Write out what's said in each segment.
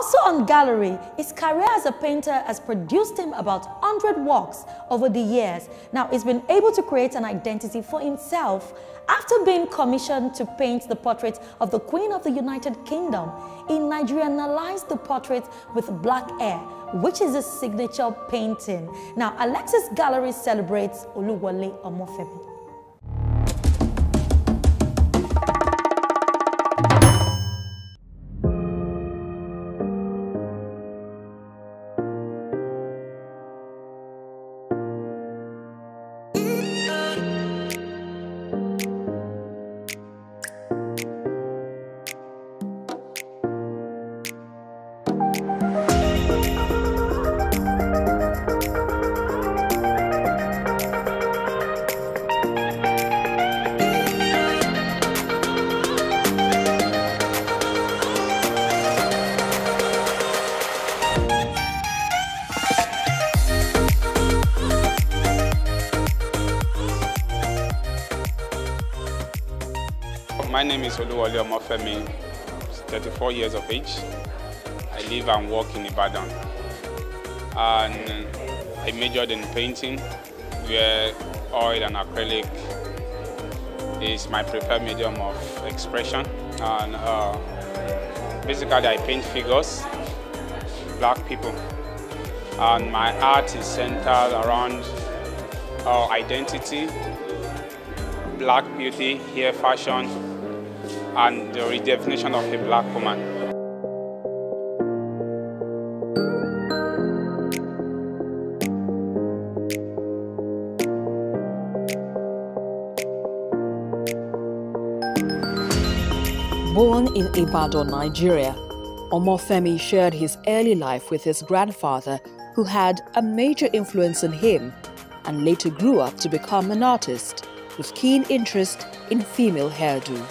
Also on gallery, his career as a painter has produced him about 100 works over the years. Now, he's been able to create an identity for himself after being commissioned to paint the portrait of the Queen of the United Kingdom. He Nigerianized the portrait with black hair, which is his signature painting. Now, Alexis Gallery celebrates Oluwole Omofemi. My name is Oluwole Omofemi, 34 years of age. I live and work in Ibadan. And I majored in painting, where oil and acrylic is my preferred medium of expression. And basically I paint figures, black people. And my art is centered around identity, black beauty, hair fashion, and the redefinition of the black woman. Born in Ibadan, Nigeria, Omofemi shared his early life with his grandfather, who had a major influence on him, and later grew up to become an artist with keen interest in female hairdo.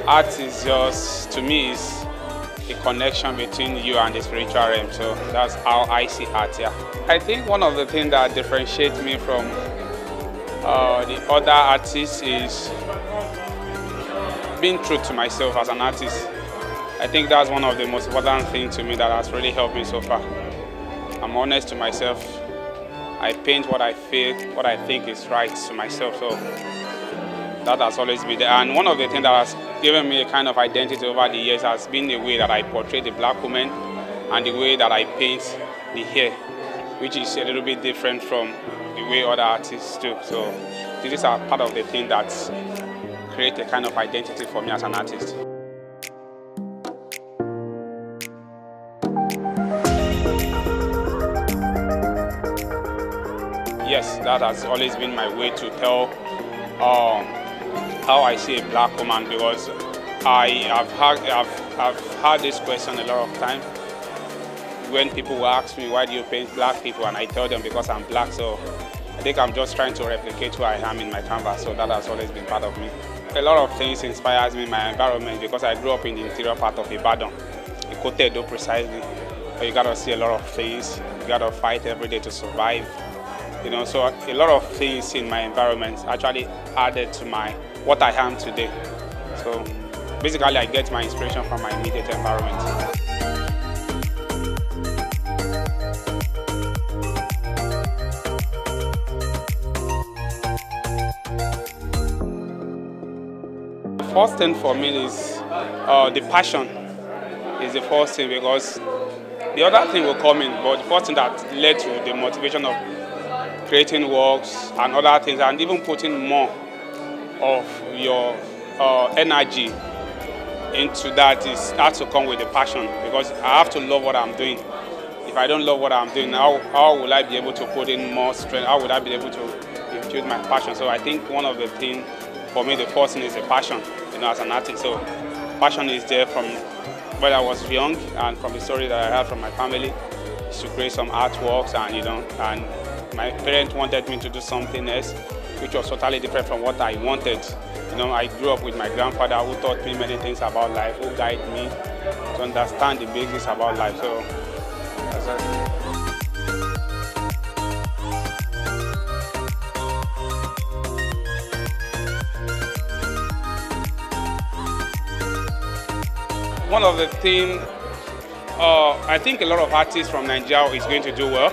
Art is just, to me, is a connection between you and the spiritual realm. So that's how I see art here. I think one of the things that differentiates me from the other artists is being true to myself as an artist. I think that's one of the most important things to me that has really helped me so far. I'm honest to myself. I paint what I feel, what I think is right to myself. So that has always been there. And one of the things that has given me a kind of identity over the years has been the way that I portray the black woman and the way that I paint the hair, which is a little bit different from the way other artists do. So these are part of the thing that create a kind of identity for me as an artist. Yes, that has always been my way to tell how I see a black woman, because I've had this question a lot of times when people will ask me, why do you paint black people? And I tell them because I'm black. So I think I'm just trying to replicate who I am in my canvas. So that has always been part of me. A lot of things inspires me in my environment because I grew up in the interior part of Ibadan, Ikotedo precisely. So you gotta see a lot of things. You gotta fight every day to survive. You know, so a lot of things in my environment actually added to what I am today. So basically I get my inspiration from my immediate environment. The first thing for me is the passion is the first thing, because the other thing will come in, but the first thing that led to the motivation of creating works and other things, and even putting more of your energy into that has to come with the passion, because I have to love what I'm doing. If I don't love what I'm doing, how will I be able to put in more strength? How would I be able to infuse my passion? So I think one of the things for me, the first thing is the passion, you know, as an artist. So passion is there from when I was young, and from the story that I had from my family, is to create some artworks, and you know, and my parents wanted me to do something else, which was totally different from what I wanted. You know, I grew up with my grandfather who taught me many things about life, who guided me to understand the basics about life. So, that's it. One of the things, I think a lot of artists from Nigeria is going to do well,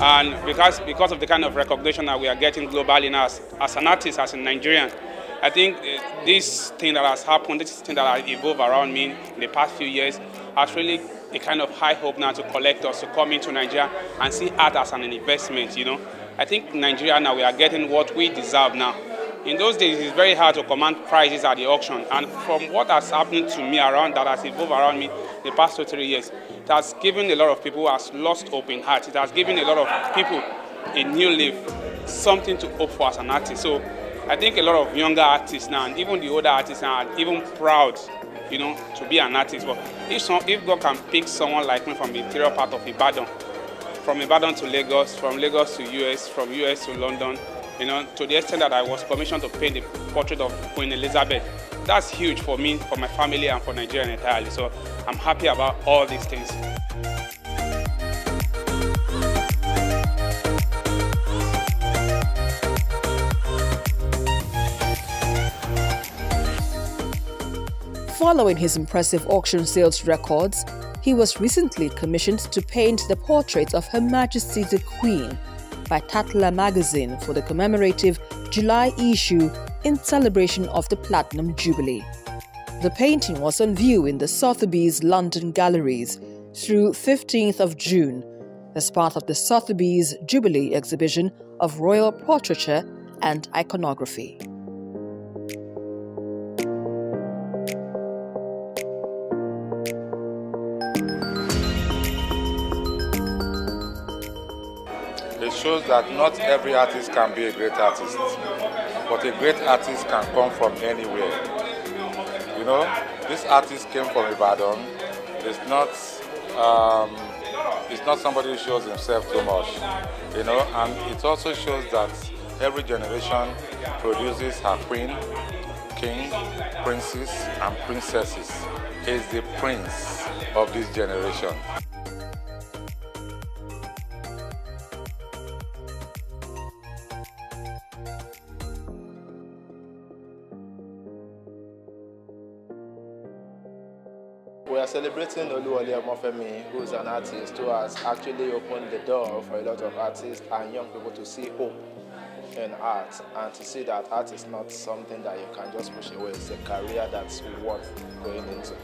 and because of the kind of recognition that we are getting globally now as an artist, as a Nigerian, I think this thing that has happened, this thing that has evolved around me in the past few years, has really a kind of high hope now to collectors to come into Nigeria and see art as an investment. You know, I think Nigeria now we are getting what we deserve now. In those days, it's very hard to command prices at the auction. And from what has happened to me around, that has evolved around me the past 2 or 3 years, it has given a lot of people who has lost hope in art. It has given a lot of people a new leaf, something to hope for as an artist. So I think a lot of younger artists now, and even the older artists now, are even proud, you know, to be an artist. But if God can pick someone like me from the interior part of Ibadan, from Ibadan to Lagos, from Lagos to US, from US to London, you know, to the extent that I was commissioned to paint the portrait of Queen Elizabeth. That's huge for me, for my family, and for Nigeria entirely. So I'm happy about all these things. Following his impressive auction sales records, he was recently commissioned to paint the portrait of Her Majesty the Queen by Tatler magazine for the commemorative July issue in celebration of the Platinum Jubilee. The painting was on view in the Sotheby's London galleries through 15th of June as part of the Sotheby's Jubilee exhibition of royal portraiture and iconography. It shows that not every artist can be a great artist, but a great artist can come from anywhere. You know, this artist came from Ibadan. It's not somebody who shows himself too much, you know, and it also shows that every generation produces her queen, king, princes, and princesses. He is the prince of this generation. We are celebrating Omofemi, who is an artist who has actually opened the door for a lot of artists and young people to see hope in art and to see that art is not something that you can just push away. It's a career that's worth going into.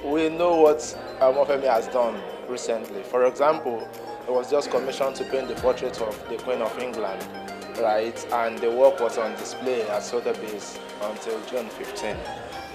We know what Omofemi has done recently. For example, he was just commissioned to paint the portrait of the Queen of England, right? And the work was on display at Sotheby's until June 15.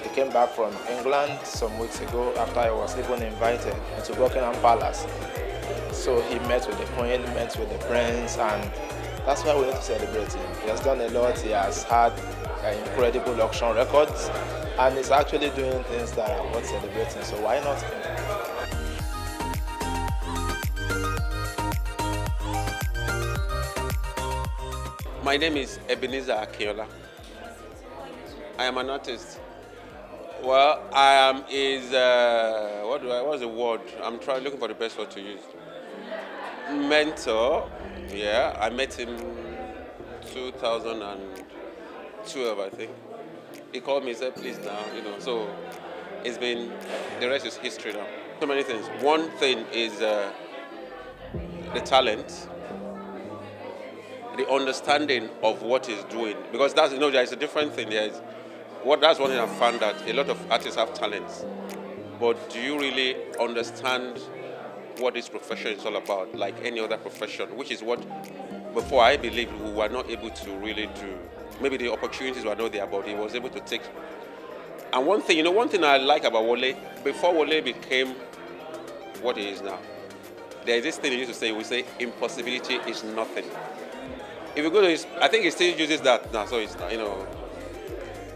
He came back from England some weeks ago after he was even invited to Buckingham Palace. So he met with the Queen, met with the Prince, and that's why we need to celebrate him. He has done a lot, he has had incredible auction records, and he's actually doing things that are worth celebrating, so why not him? My name is Ebenezer Akiola. I am an artist. Well, I am what's the word? I'm looking for the best word to use. Mentor, yeah. I met him 2012, I think. He called me and said, please now, you know, so it's been, the rest is history now. So many things. One thing is the talent, the understanding of what he's doing, because that's, you know, there's a different thing. That's one thing I've found, that a lot of artists have talents, but do you really understand what this profession is all about, like any other profession, which is what before I believe we were not able to really do. Maybe the opportunities were not there, but he was able to take. And one thing, you know, one thing I like about Wole, before Wole became what he is now, there is this thing he used to say, we say impossibility is nothing. If you go to his, I think he still uses that now, so it's not, you know.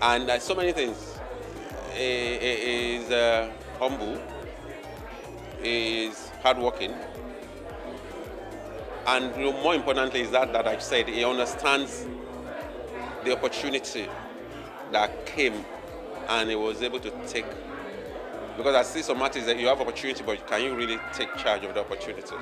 And so many things. He is humble, he is hardworking, and, you know, more importantly is that I said he understands the opportunity that came and he was able to take. Because I see some artists that you have opportunity, but can you really take charge of the opportunity?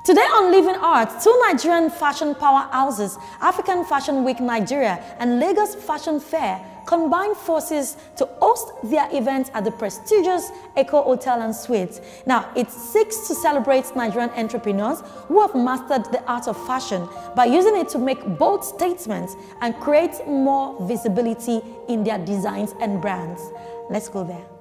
Today on Living Art, two Nigerian fashion powerhouses, African Fashion Week Nigeria and Lagos Fashion Fair, combine forces to host their event at the prestigious Eco Hotel and Suites. Now, it seeks to celebrate Nigerian entrepreneurs who have mastered the art of fashion by using it to make bold statements and create more visibility in their designs and brands. Let's go there.